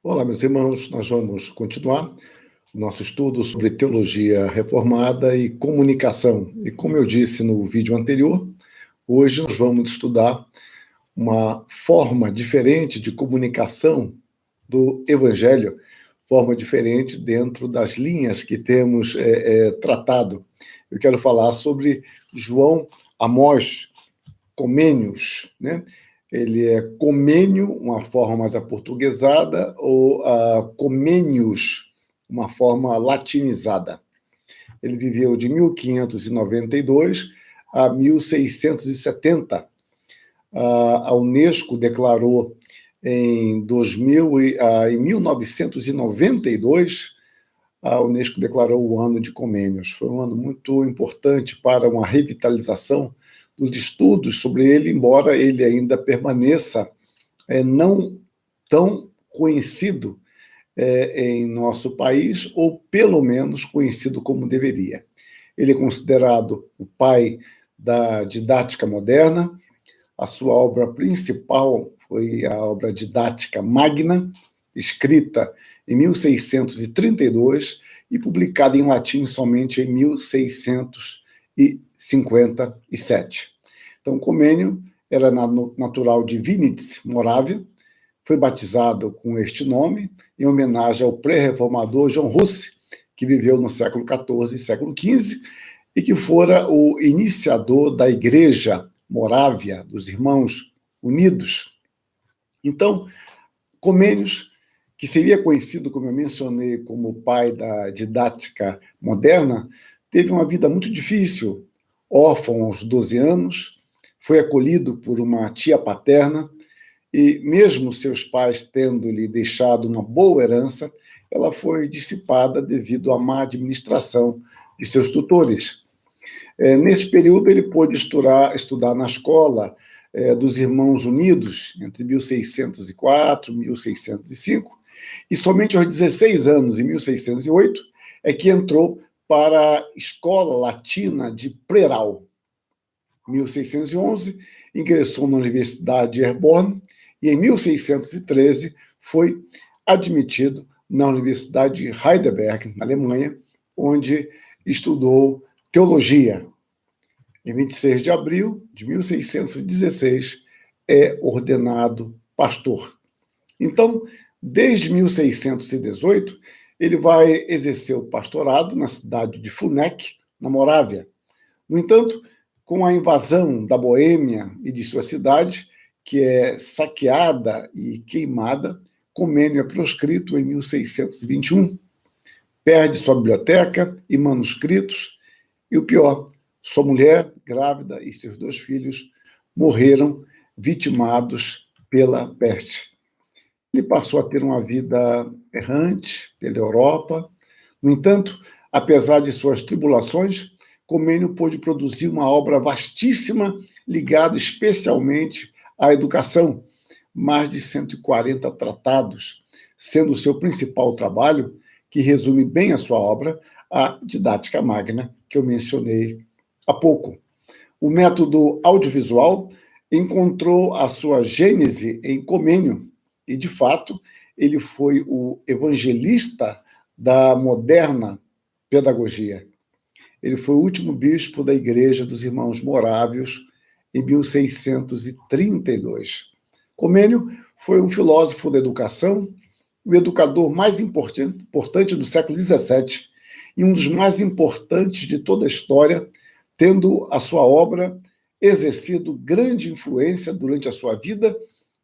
Olá, meus irmãos, nós vamos continuar nosso estudo sobre teologia reformada e comunicação. E como eu disse no vídeo anterior, hoje nós vamos estudar uma forma diferente de comunicação do Evangelho, forma diferente dentro das linhas que temos tratado. Eu quero falar sobre João Amós Comênios, né? Ele é Comênio, uma forma mais aportuguesada, ou Comênios, uma forma latinizada. Ele viveu de 1592 a 1670. A Unesco declarou em 1992, a Unesco declarou o ano de Comênios. Foi um ano muito importante para uma revitalização dos estudos sobre ele, embora ele ainda permaneça não tão conhecido em nosso país, ou pelo menos conhecido como deveria. Ele é considerado o pai da didática moderna. A sua obra principal foi a obra Didática Magna, escrita em 1632 e publicada em latim somente em 1657. Então, Comênio era natural de Vinitz, Morávia, foi batizado com este nome em homenagem ao pré-reformador João Huss, que viveu no século XIV e século XV, e que fora o iniciador da Igreja Morávia, dos Irmãos Unidos. Então, Comênios, que seria conhecido, como eu mencionei, como o pai da didática moderna, teve uma vida muito difícil. Órfão aos 12 anos, foi acolhido por uma tia paterna e, mesmo seus pais tendo-lhe deixado uma boa herança, ela foi dissipada devido à má administração de seus tutores. Nesse período, ele pôde estudar na escola dos Irmãos Unidos, entre 1604 e 1605, e somente aos 16 anos, em 1608, é que entrou para a Escola Latina de Preral. Em 1611, ingressou na Universidade de Herborn e, em 1613, foi admitido na Universidade de Heidelberg, na Alemanha, onde estudou teologia. Em 26 de abril de 1616, é ordenado pastor. Então, desde 1618, ele vai exercer o pastorado na cidade de Funec, na Morávia. No entanto, com a invasão da Boêmia e de sua cidade, que é saqueada e queimada, Comênio é proscrito em 1621. Perde sua biblioteca e manuscritos, e o pior, sua mulher, grávida, e seus 2 filhos morreram vitimados pela peste. Ele passou a ter uma vida errante pela Europa. No entanto, apesar de suas tribulações, Comênio pôde produzir uma obra vastíssima ligada especialmente à educação, mais de 140 tratados, sendo o seu principal trabalho, que resume bem a sua obra, a Didática Magna, que eu mencionei há pouco. O método audiovisual encontrou a sua gênese em Comênio, e, de fato, ele foi o evangelista da moderna pedagogia. Ele foi o último bispo da Igreja dos Irmãos Morávios em 1632. Comênio foi um filósofo da educação, o educador mais importante do século XVII e um dos mais importantes de toda a história, tendo a sua obra exercido grande influência durante a sua vida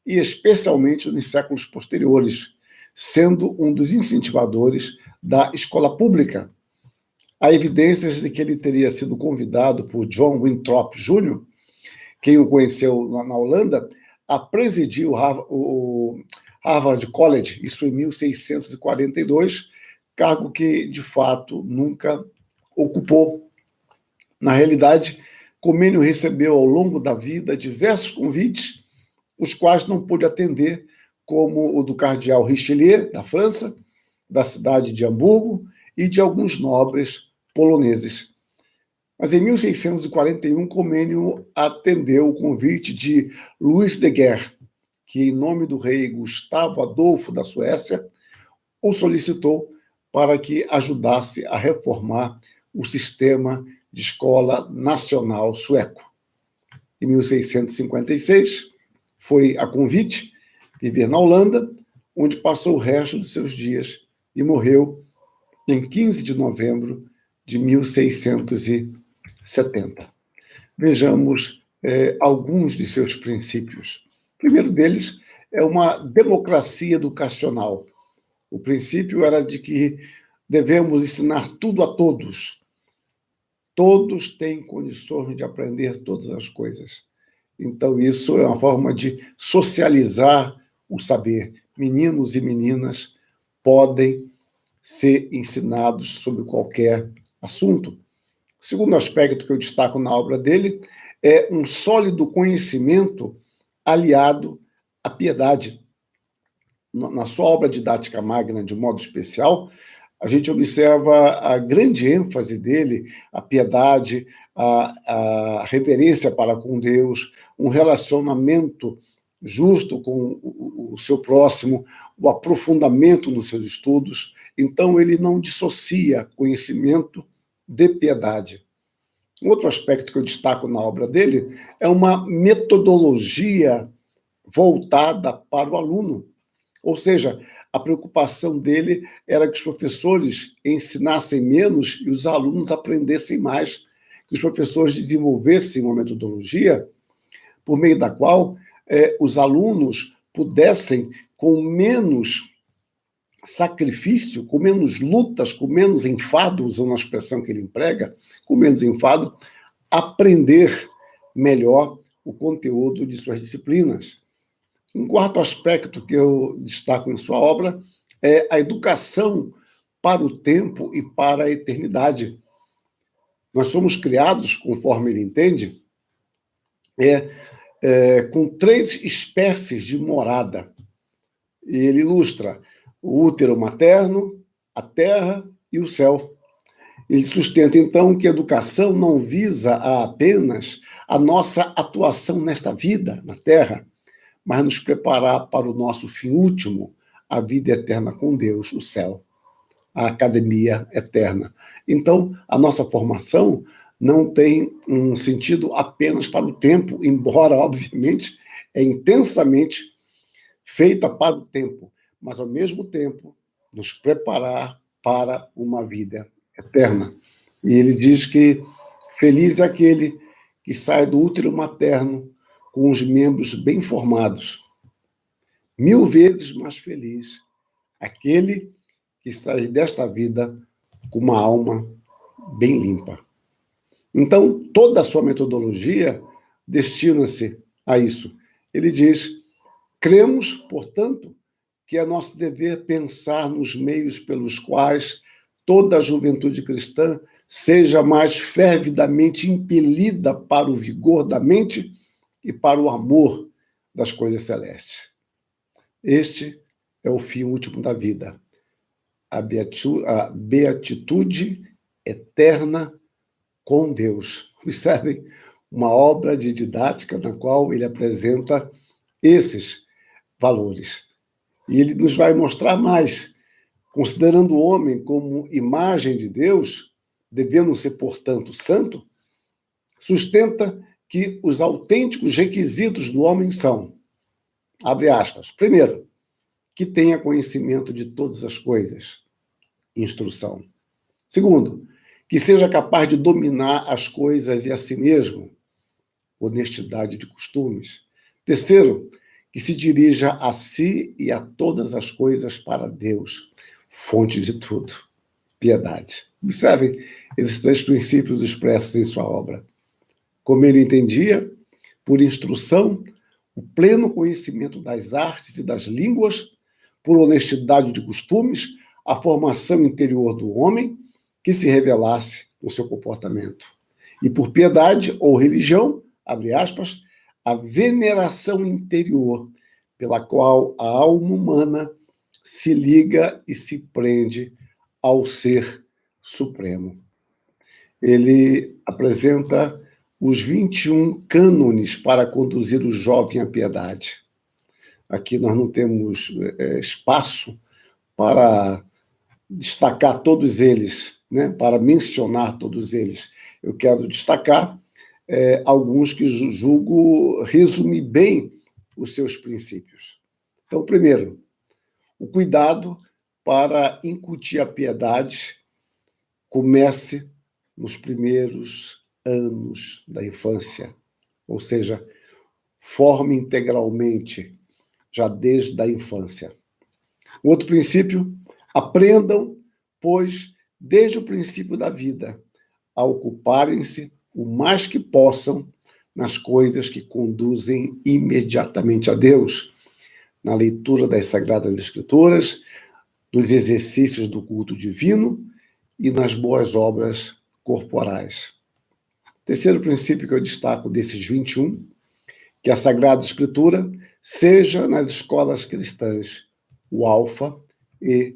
e especialmente nos séculos posteriores, sendo um dos incentivadores da escola pública. Há evidências de que ele teria sido convidado por John Winthrop Jr., quem o conheceu na Holanda, a presidir o Harvard College, isso em 1642, cargo que, de fato, nunca ocupou. Na realidade, Comênio recebeu, ao longo da vida, diversos convites, os quais não pôde atender, como o do cardeal Richelieu, da França, da cidade de Hamburgo e de alguns nobres poloneses. Mas em 1641, Comênio atendeu o convite de Louis de Guerre, que, em nome do rei Gustavo Adolfo da Suécia, o solicitou para que ajudasse a reformar o sistema de escola nacional sueco. Em 1656, foi a convite viver na Holanda, onde passou o resto dos seus dias e morreu em 15 de novembro de 1670. Vejamos alguns de seus princípios. O primeiro deles é uma democracia educacional. O princípio era de que devemos ensinar tudo a todos. Todos têm condições de aprender todas as coisas. Então, isso é uma forma de socializar o saber. Meninos e meninas podem ser ensinados sobre qualquer assunto. O segundo aspecto que eu destaco na obra dele é um sólido conhecimento aliado à piedade. Na sua obra Didática Magna, de modo especial, a gente observa a grande ênfase dele, a piedade, a reverência para com Deus, um relacionamento justo com o seu próximo, o aprofundamento nos seus estudos. Então, ele não dissocia conhecimento de piedade. Um outro aspecto que eu destaco na obra dele é uma metodologia voltada para o aluno. Ou seja, a preocupação dele era que os professores ensinassem menos e os alunos aprendessem mais, que os professores desenvolvessem uma metodologia por meio da qual os alunos pudessem, com menos sacrifício, com menos lutas, com menos enfado, usando a expressão que ele emprega, com menos enfado, aprender melhor o conteúdo de suas disciplinas. Um quarto aspecto que eu destaco em sua obra é a educação para o tempo e para a eternidade. Nós somos criados, conforme ele entende, com 3 espécies de morada. E ele ilustra o útero materno, a terra e o céu. Ele sustenta, então, que a educação não visa apenas a nossa atuação nesta vida, na terra, mas nos preparar para o nosso fim último, a vida eterna com Deus, o céu, a academia eterna. Então, a nossa formação não tem um sentido apenas para o tempo, embora, obviamente, é intensamente feita para o tempo, mas, ao mesmo tempo, nos preparar para uma vida eterna. E ele diz que feliz é aquele que sai do útero materno com os membros bem formados. 1000 vezes mais feliz aquele que sai desta vida com uma alma bem limpa. Então, toda a sua metodologia destina-se a isso. Ele diz: cremos, portanto, que é nosso dever pensar nos meios pelos quais toda a juventude cristã seja mais fervidamente impelida para o vigor da mente e para o amor das coisas celestes. Este é o fim último da vida, a beatitude eterna com Deus. Observem, uma obra de didática na qual ele apresenta esses valores. E ele nos vai mostrar mais, considerando o homem como imagem de Deus, devendo ser, portanto, santo, sustenta que os autênticos requisitos do homem são, abre aspas, primeiro, que tenha conhecimento de todas as coisas, instrução. Segundo, que seja capaz de dominar as coisas e a si mesmo, honestidade de costumes. Terceiro, que se dirija a si e a todas as coisas para Deus, fonte de tudo, piedade. Observem esses 3 princípios expressos em sua obra. Como ele entendia, por instrução, o pleno conhecimento das artes e das línguas, por honestidade de costumes, a formação interior do homem que se revelasse no seu comportamento. E por piedade ou religião, abre aspas, a veneração interior pela qual a alma humana se liga e se prende ao Ser Supremo. Ele apresenta os 21 cânones para conduzir o jovem à piedade. aqui nós não temos espaço para destacar todos eles, né? Para mencionar todos eles. Eu quero destacar alguns que julgo resumir bem os seus princípios. Então, primeiro, o cuidado para incutir a piedade comece nos primeiros anos da infância, ou seja, forme integralmente já desde a infância. Outro princípio, aprendam, pois, desde o princípio da vida, a ocuparem-se o mais que possam nas coisas que conduzem imediatamente a Deus, na leitura das Sagradas Escrituras, nos exercícios do culto divino e nas boas obras corporais. Terceiro princípio que eu destaco desses 21, que a Sagrada Escritura seja nas escolas cristãs o alfa e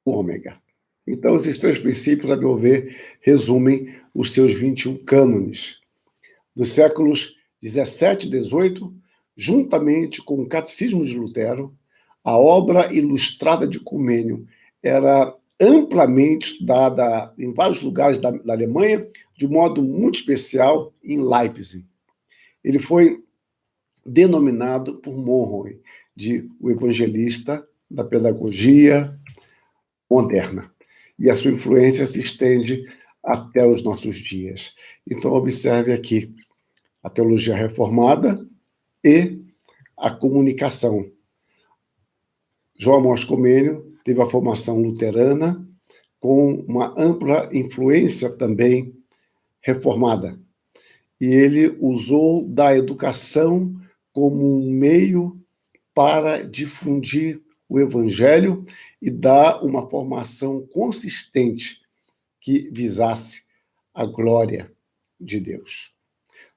o ômega. Então, esses três princípios, a meu ver, resumem os seus 21 cânones. Dos séculos 17 e 18, juntamente com o Catecismo de Lutero, a obra ilustrada de Comênio era amplamente estudada em vários lugares da Alemanha, de modo muito especial em Leipzig. Ele foi denominado por Monroe de o evangelista da pedagogia moderna. E a sua influência se estende até os nossos dias. Então, observe aqui a teologia reformada e a comunicação. João Amós Comênio teve a formação luterana com uma ampla influência também reformada. E ele usou da educação como um meio para difundir o evangelho e dar uma formação consistente que visasse a glória de Deus.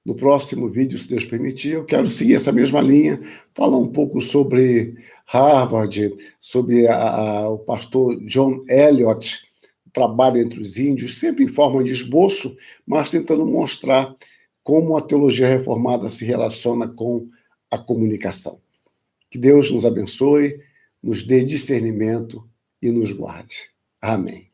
No próximo vídeo, se Deus permitir, eu quero seguir essa mesma linha, falar um pouco sobre Harvard, sobre o pastor John Eliot, o trabalho entre os índios, sempre em forma de esboço, mas tentando mostrar como a teologia reformada se relaciona com a comunicação. Que Deus nos abençoe, nos dê discernimento e nos guarde. Amém.